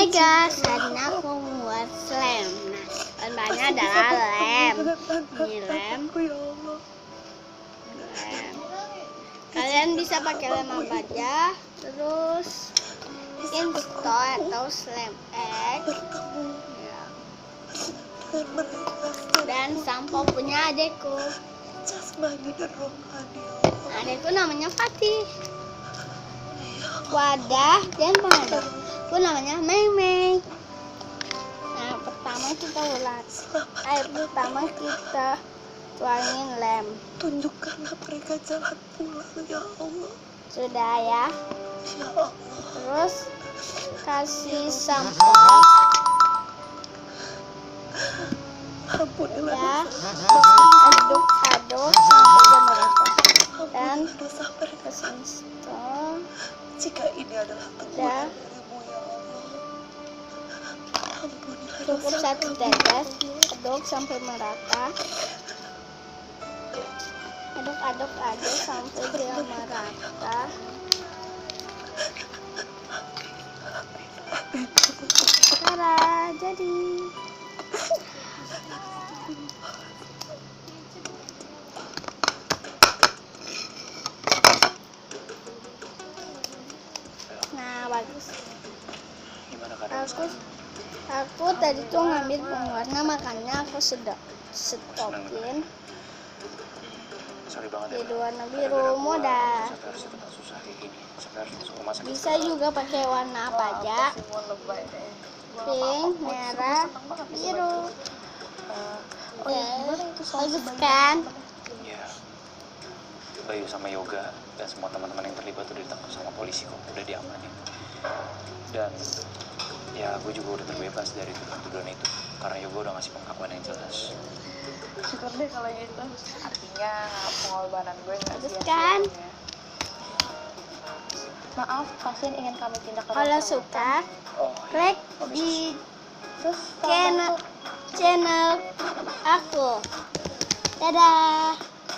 Hai guys, hari ini aku membuat lem. Nah, bahannya adalah lem. Ini lem. Kalian bisa pakai lem apa aja. Terus install atau slam egg. Ya. Dan sampo punya adekku. Adekku namanya Fatih. Wadah dan pengaduk. Aku namanya Meymey. Nah, pertama kita tuangin lem. Tunjukkanlah mereka jalan pulang, ya Allah. Sudah ya. Ya Allah. Terus kasih sampo. Ampunilah Ya. dosa. Aduk-aduk sampai dia merata. Dan Ampunilah dosa mereka. kasih install. Jika ini adalah teguran darimu, ya Allah. Ampunilah Cukup dosa satu kami. tetes. Aduk sampai merata. Aduk sampai dia merata. Tara, jadi. Nah, bagus. Aku tadi tuh ngambil pewarna, makanya aku stopin. Sorry banget Jadi warna biru muda. Bisa juga pakai warna apa aja. Pink, merah, biru. Bagus kan? Iya. Bayu sama Yoga dan semua teman-teman yang terlibat udah ditangkap sama polisi kok, udah diamanin. Dan ya gue juga udah terbebas dari tuduhan itu karena Yoga udah ngasih pengakuan yang jelas. Syukur deh kalau gitu. Artinya pengorbanan gue nggak Bagus sia-sia kan? ya. Maaf, pasien ingin kami tindak ke Kalau dokter suka, Oh, klik di channel aku. Dadah.